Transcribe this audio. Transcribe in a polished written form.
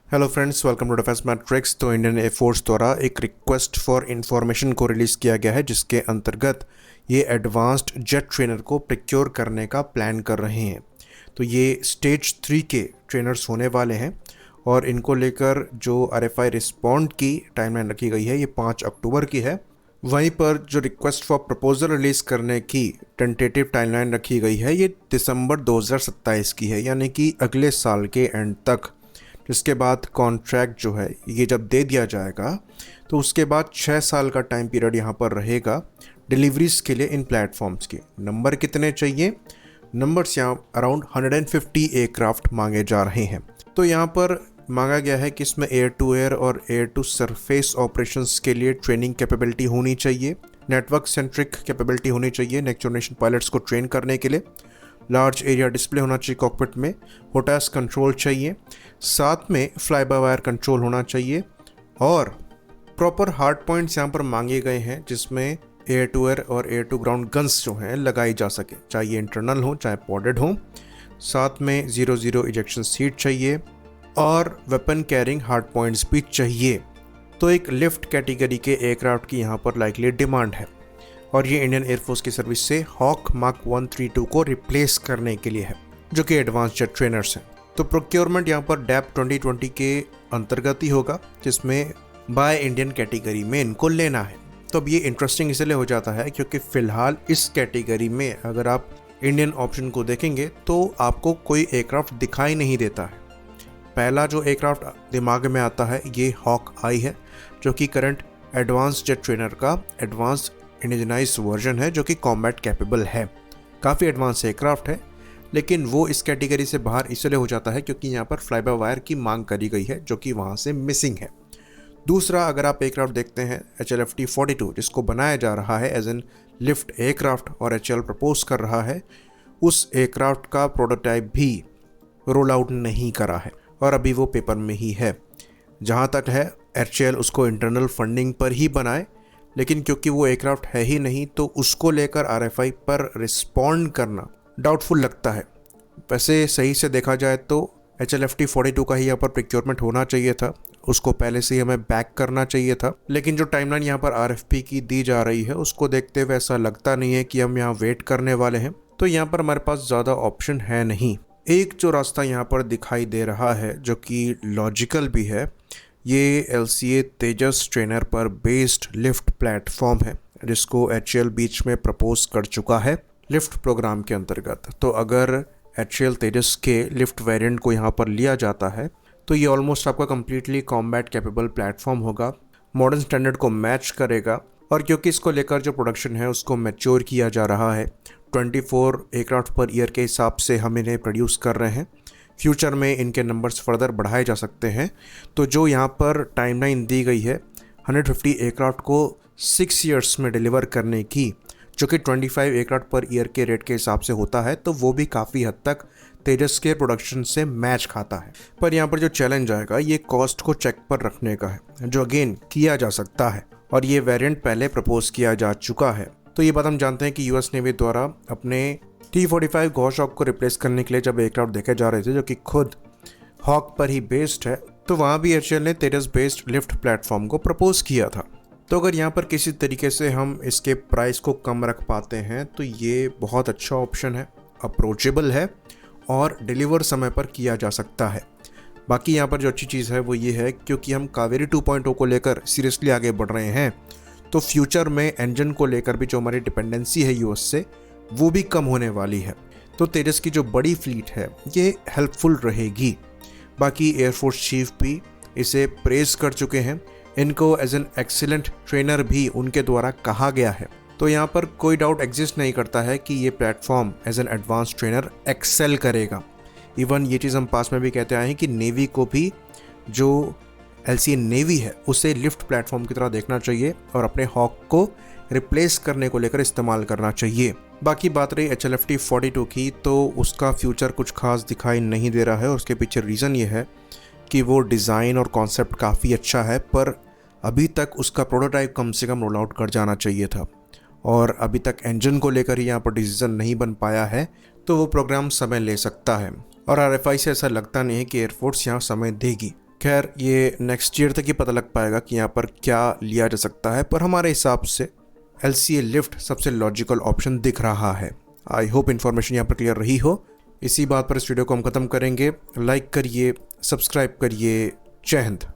Hello friends, welcome to defence matrix. तो Indian Air Force द्वारा एक रिक्वेस्ट फॉर इंफॉर्मेशन को रिलीज़ किया गया है, जिसके अंतर्गत ये एडवांस्ड जेट ट्रेनर को प्रिक्योर करने का प्लान कर रहे हैं। तो ये स्टेज 3 के ट्रेनर्स होने वाले हैं और इनको लेकर जो आरएफआई रिस्पॉन्ड की टाइमलाइन रखी गई है ये 5 अक्टूबर की है। वहीं पर जो रिक्वेस्ट फॉर प्रपोजल रिलीज़ करने की टेंटेटिव टाइमलाइन रखी गई है ये दिसंबर 2027 की है, यानी कि अगले साल के एंड तक। जिसके बाद कॉन्ट्रैक्ट जो है ये जब दे दिया जाएगा तो उसके बाद 6 साल का टाइम पीरियड यहाँ पर रहेगा डिलीवरीज के लिए इन प्लेटफॉर्म्स के। नंबर कितने चाहिए? नंबर्स यहाँ अराउंड 150 एयरक्राफ्ट मांगे जा रहे हैं। तो यहाँ पर मांगा गया है कि इसमें एयर टू एयर और एयर टू सरफेस ऑपरेशंस के लिए ट्रेनिंग कैपेबिलिटी होनी चाहिए, नेटवर्क सेंट्रिक कैपेबिलिटी होनी चाहिए नेक्स्ट जनरेशन पायलट्स को ट्रेन करने के लिए, लार्ज एरिया डिस्प्ले होना चाहिए कॉकपिट में, होटास कंट्रोल चाहिए, साथ में फ्लाई बाय वायर कंट्रोल होना चाहिए और प्रॉपर हार्ड पॉइंट्स यहाँ पर मांगे गए हैं जिसमें एयर टू एयर और एयर टू ग्राउंड गन्स जो हैं लगाई जा सके, चाहे ये इंटरनल हो चाहे पॉडेड हो। साथ में 0-0 इजेक्शन सीट चाहिए और वेपन कैरिंग हार्ड पॉइंट्स भी चाहिए। तो एक लिफ्ट कैटेगरी के एयरक्राफ्ट की यहाँ पर लाइकली डिमांड है और ये इंडियन एयरफोर्स की सर्विस से हॉक मार्क 132 को रिप्लेस करने के लिए है, जो कि एडवांस जेट ट्रेनर्स हैं। तो प्रोक्योरमेंट यहाँ पर डैप 2020 के अंतर्गत ही होगा, जिसमें बाय इंडियन कैटेगरी में इनको लेना है। तो अब ये इंटरेस्टिंग इसलिए हो जाता है क्योंकि फ़िलहाल इस कैटेगरी में अगर आप इंडियन ऑप्शन को देखेंगे तो आपको कोई एयरक्राफ्ट दिखाई नहीं देता है। पहला जो एयरक्राफ्ट दिमाग में आता है ये हॉक आई है, जो कि करंट एडवांस जेट ट्रेनर का एडवांस इंडिजनाइज वर्जन है, जो कि कॉम्बैट कैपेबल है। काफ़ी एडवांस एयरक्राफ्ट है, लेकिन वो इस कैटेगरी से बाहर इसलिए हो जाता है क्योंकि यहाँ पर फ्लाई बाय वायर की मांग करी गई है, जो कि वहाँ से मिसिंग है। दूसरा, अगर आप एयरक्राफ्ट देखते हैं HLFT-42, जिसको बनाया जा रहा है एज एन लिफ्ट एयरक्राफ्ट और HAL प्रपोज कर रहा है, उस एयरक्राफ्ट का प्रोटोटाइप भी रोल आउट नहीं करा है और अभी वो पेपर में ही है। जहाँ तक है HAL उसको इंटरनल फंडिंग पर ही बनाए, लेकिन क्योंकि वो एयरक्राफ्ट है ही नहीं तो उसको लेकर आरएफआई पर रिस्पॉन्ड करना डाउटफुल लगता है। वैसे सही से देखा जाए तो HLFT-42 का ही यहाँ पर प्रिक्योरमेंट होना चाहिए था, उसको पहले से ही हमें बैक करना चाहिए था। लेकिन जो टाइमलाइन यहाँ पर आरएफपी की दी जा रही है उसको देखते हुए ऐसा लगता नहीं है कि हम यहाँ वेट करने वाले हैं। तो यहाँ पर हमारे पास ज़्यादा ऑप्शन है नहीं। एक जो रास्ता यहाँ पर दिखाई दे रहा है जो कि लॉजिकल भी है, ये LCA तेजस ट्रेनर पर बेस्ड लिफ्ट प्लेटफॉर्म है, जिसको HAL बीच में प्रपोज कर चुका है लिफ्ट प्रोग्राम के अंतर्गत। तो अगर HAL तेजस के लिफ्ट वेरिएंट को यहाँ पर लिया जाता है तो ये ऑलमोस्ट आपका कम्प्लीटली कॉम्बैट कैपेबल प्लेटफॉर्म होगा, मॉडर्न स्टैंडर्ड को मैच करेगा। और क्योंकि इसको लेकर जो प्रोडक्शन है उसको मैच्योर किया जा रहा है, 24 एयरक्राफ्ट पर ईयर के हिसाब से हम इन्हें प्रोड्यूस कर रहे हैं। फ्यूचर में इनके नंबर्स फर्दर बढ़ाए जा सकते हैं। तो जो यहाँ पर टाइमलाइन दी गई है 150 एयरक्राफ्ट को 6 ईयर्स में डिलीवर करने की, जो कि 25 एयरक्राफ्ट पर ईयर के रेट के हिसाब से होता है, तो वो भी काफ़ी हद तक तेजस के प्रोडक्शन से मैच खाता है। पर यहाँ पर जो चैलेंज आएगा ये कॉस्ट को चेक पर रखने का है, जो अगेन किया जा सकता है और ये वेरिएंट पहले प्रपोज किया जा चुका है। तो ये बात हम जानते हैं कि US नेवी द्वारा अपने T-45 घोषॉक को रिप्लेस करने के लिए जब एयरक्राफ्ट देखे जा रहे थे, जो कि खुद हॉक पर ही बेस्ड है, तो वहाँ भी HAL ने तेजस बेस्ड लिफ्ट प्लेटफॉर्म को प्रपोज किया था। तो अगर यहाँ पर किसी तरीके से हम इसके प्राइस को कम रख पाते हैं तो ये बहुत अच्छा ऑप्शन है, अप्रोचेबल है और डिलीवर समय पर किया जा सकता है। बाकी यहाँ पर जो अच्छी चीज़ है वो ये है, क्योंकि हम कावेरी 2.0 को लेकर सीरियसली आगे बढ़ रहे हैं, तो फ्यूचर में इंजन को लेकर भी जो हमारी डिपेंडेंसी है US से, वो भी कम होने वाली है। तो तेजस की जो बड़ी फ्लीट है ये हेल्पफुल रहेगी। बाकी एयरफोर्स चीफ भी इसे प्रेज कर चुके हैं, इनको एज एन एक्सीलेंट ट्रेनर भी उनके द्वारा कहा गया है। तो यहाँ पर कोई डाउट एग्जिस्ट नहीं करता है कि ये platform as an advance trainer excel करेगा। इवन ये चीज़ हम पास में भी कहते आए हैं कि नेवी को भी जो LCA नेवी है उसे लिफ्ट प्लेटफॉर्म की तरह देखना चाहिए और अपने हॉक को रिप्लेस करने को लेकर इस्तेमाल करना चाहिए। बाकी बात रही HLFT-42 की, तो उसका फ्यूचर कुछ खास दिखाई नहीं दे रहा है और उसके पीछे रीज़न ये है कि वो डिज़ाइन और कॉन्सेप्ट काफ़ी अच्छा है, पर अभी तक उसका प्रोटोटाइप कम से कम रोल आउट कर जाना चाहिए था और अभी तक इंजन को लेकर ही यहाँ पर डिसीजन नहीं बन पाया है, तो वो प्रोग्राम समय ले सकता है। और RFI से ऐसा लगता नहीं है कि एयरफोर्स यहाँ समय देगी। खैर ये नेक्स्ट ईयर तक ही पता लग पाएगा कि यहाँ पर क्या लिया जा सकता है, पर हमारे हिसाब से LCA लिफ्ट सबसे लॉजिकल ऑप्शन दिख रहा है। आई होप इन्फॉर्मेशन यहाँ पर क्लियर रही हो। इसी बात पर इस वीडियो को हम ख़त्म करेंगे। लाइक करिए, सब्सक्राइब करिए। जय हिंद।